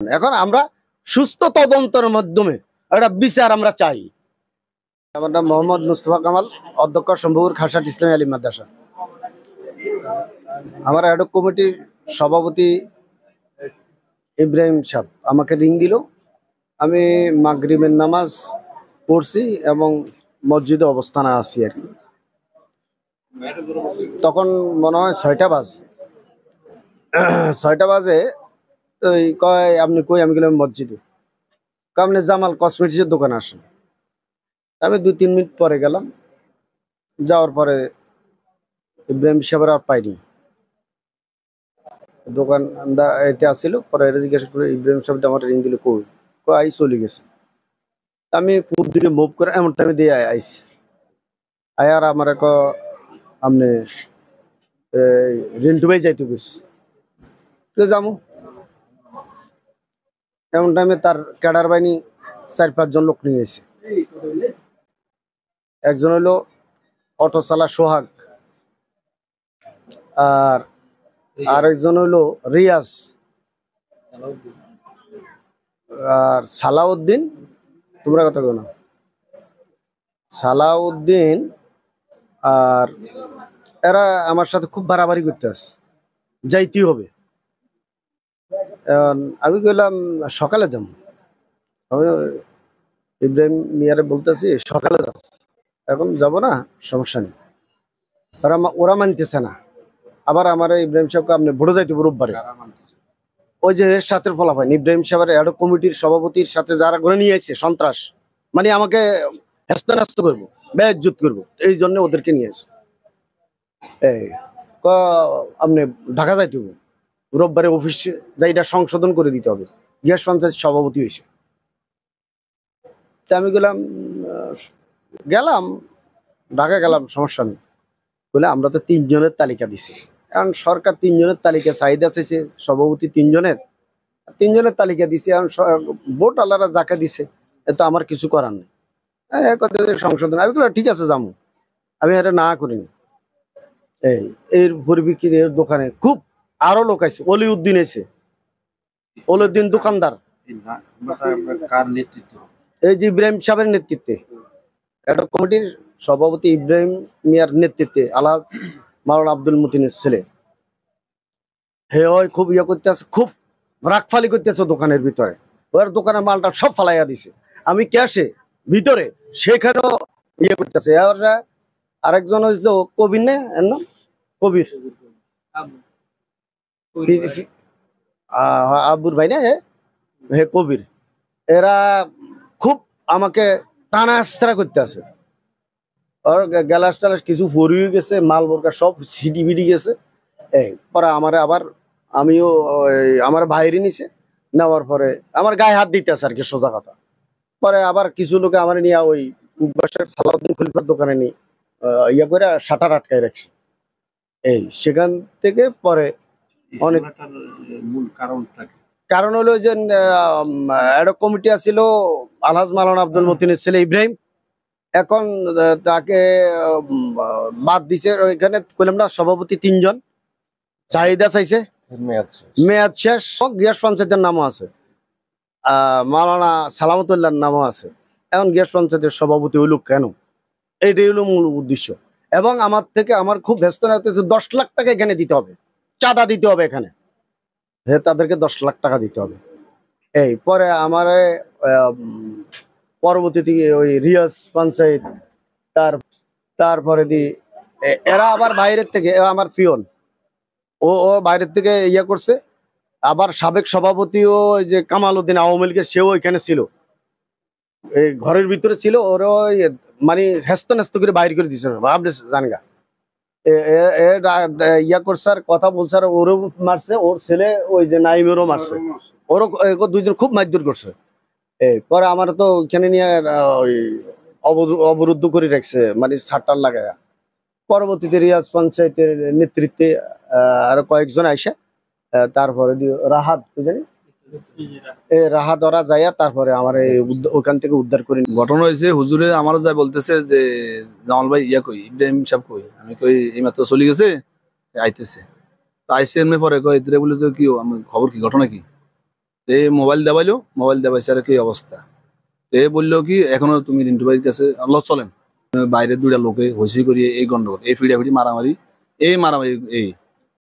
এখন আমরা সুস্থ তদন্তের মাধ্যমে একটা বিচার আমরা চাই। আমার নাম মোহাম্মদ মুস্তফা কামাল, অধ্যক্ষ শম্ভুপুর খাসাট ইসলামী আলিম মাদ্রাসা। আমার অ্যাডক কমিটির সভাপতি ইব্রাহিম সাহেব আমাকে রিং দিল। আমি মাগরিবের নামাজ পড়ছি এবং মসজিদে অবস্থানে আছি আর কি। তখন মনে হয় 6টা বাজে। 6টা বাজে ওই কয় আপনি কই? আমি গেলাম মসজিদে। আপনি জামাল কসমেটিক্সের দোকানে আসেন। আমি 2-3 মিনিট পরে গেলাম। যাওয়ার পরে ইব্রাহিম সাহেবের আর পাইনি। দোকান এতে আসছিল, পরে জিজ্ঞাসা করে ইব্রাহিম সাহেব আমার রিং দিল, কই? আই চলে গেছে। আমি পূর্ব দিকে মুভ করে এমন টাইমে দিয়ে আইসি। আয়ার আমার এক আপনি রিন্টু ভাই যাইতে গেছি যামু। এমন টাইমে তার ক্যাডার বাহিনী 4-5 জন লোক নিয়ে এসে। একজন হলো অটো চালা সোহাগ, আর আরেকজন হইলো রিয়াজ, আর সালাউদ্দিন। তোমরা কথা বলো না। সালাউদ্দিন আর এরা আমার সাথে খুব বাড়াবাড়ি করতে আসে, যাইতেই হবে। আমি কইলাম সকালে যাম। আমি ইব্রাহিম মিয়ারে বলতেছি সকালে যাও। এখন যাব না, সমস্যা নেই। ওরা মানতেছে না। আবার আমার ইব্রাহিম সাহেবকে আপনি ভোটে যাইতে রোববারে। ওই যে এর সাথে ফলাফল ইব্রাহিম সাহেবের অ্যাডক কমিটির সভাপতির সাথে যারা ঘুরে নিয়ে আসছে সন্ত্রাস, মানে আমাকে হেস্তানাস্ত করবো, বেজ্জত করবো, এই জন্য ওদেরকে নিয়ে আসছে। এই আপনি ঢাকা যাইতে হবে, রোববারে অফিসে যাই এটা সংশোধন করে দিতে হবে। গ্যাস পঞ্চায়েত সভাপতি হয়েছে। আমি গেলাম ঢাকা গেলাম, সমস্যা নেই বলে। আমরা তো 3 জনের তালিকা দিছি। এখন সরকার 3 জনের তালিকা চাহিদা চাইছে, সভাপতি 3 জনের তালিকা দিছে। এখন ভোট আল্লাহরা যাকে দিছে এ তো আমার কিছু করার নেই। সংশোধন আমি ঠিক আছে যাবো, আমি এটা না করিনি। এর পরিপ্রেক্ষিতে দোকানে খুব আরো লোক আছে। অলিউদ্দিন আছে, অলিউদ্দিন দোকানদার। এই যে ইব্রাহিম সাহেবের নেতৃত্বে, একটা কমিটির সভাপতি ইব্রাহিম মিয়ার নেতৃত্বে আলহাজ মাওলানা আব্দুল মতিনের ছেলে। হে হয় খুব করতে আছে, খুব রাগফালি করতে আছে দোকানের ভিতরে। ওর দোকানের মালটা সব ফালাইয়া দিছে। আমি ক্যাশে ভিতরে, সেখানেও করতেছে। আরেকজন হইলো কবির, না এর নাম কবির, আব্বুর ভাই না, হে কবির। এরা খুব আমাকে টানা আস্তা করতে আছে। ওর গ্যালাস টালাস কিছু ফরিয়ে গেছে, মাল বোরকা সব সিডি বিডি গেছে। পরে আবার আমিও আমার বাইরে নিছে। নেওয়ার পরে আমার গায়ে হাত দিতে আছে আর কি, সোজা কথা। পরে আবার কিছু লোকে আমার নিয়ে ওই সালাউদ্দিন খলিফার দোকানে নিয়ে করে শাটার আটকায় রাখছে। সেখান থেকে পরে অনেক কারণ হলো যে একটা কমিটি আছিল আলহাজ মাওলানা আব্দুল মতিনের ছেলে ইব্রাহিম। এখন তাকে বাদ দিছে। ওইখানে কইলাম না, সভাপতি 3 জন চাহিদা চাইছে, মেয়াদ শেষ। গ্যাস পঞ্চায়েতের নামও আছে, মাওলানা সালামতুল্লাহর নামও আছে। এখন গ্যাস পঞ্চায়েতের সভাপতি হইল কেন? এইটাই হলো মূল উদ্দেশ্য। এবং আমার থেকে আমার খুব ব্যস্ত হতেছে, 10 লাখ টাকা এখানে দিতে হবে, চাঁদা দিতে হবে এখানে। তাদেরকে 10 লাখ টাকা দিতে হবে। পরে আমার পরবর্তীতে ওই রিয়াজ পঞ্চায়েত, তারপরে এরা আবার বাইরের থেকে, আমার পিয়ন ও বাইরের থেকে করছে। আবার সাবেক সভাপতিও যে কামাল উদ্দিন আওয়ামী লীগের, সেও এখানে ছিল, এই ঘরের ভিতরে ছিল। ওরা মানে হেস্ত নেস্ত করে বাইর করে দিচ্ছে, আপনি জানগা। করছে আর কথা বলছে, আর ওরও মারছে, ওর ছেলে ওই যে নাইমেরও মারছে। ওরও 2 জন খুব মারধর করছে। পরে আমার তো ওইখানে নিয়ে ওই অবরুদ্ধ করে রাখছে, মানে ছাটার লাগায়া। পরবর্তীতে রিয়াজ পঞ্চায়েতের নেতৃত্বে আরো কয়েকজন আইসা, তারপরে রাহাত জানি রাহাত ওরা যাইয়া তারপরে আমার ওখান থেকে উদ্ধার করে। ঘটনা হয়েছে হুজুরে আমার যাই বলতেছে যে জামাল ভাই কই, ইব্রাহিম সাহেব কই? আমি কই এই মাত্র চলে গেছে, আইতেছে। আইসে এমনি পরে কই বলে যে কি খবর, কি ঘটনা কি? এই মোবাইল দেবাইলো, মোবাইল দেবাইছে আর কি অবস্থা। এ বললো কি এখনো তুমি রিন্টু ভাইয়ের কাছে আল্লাহ চলেন, বাইরে দুইটা লোকে হইসই করিয়ে এই গন্ডগোল, এই ফিড়াফিড়ি মারামারি, এই মারামারি এই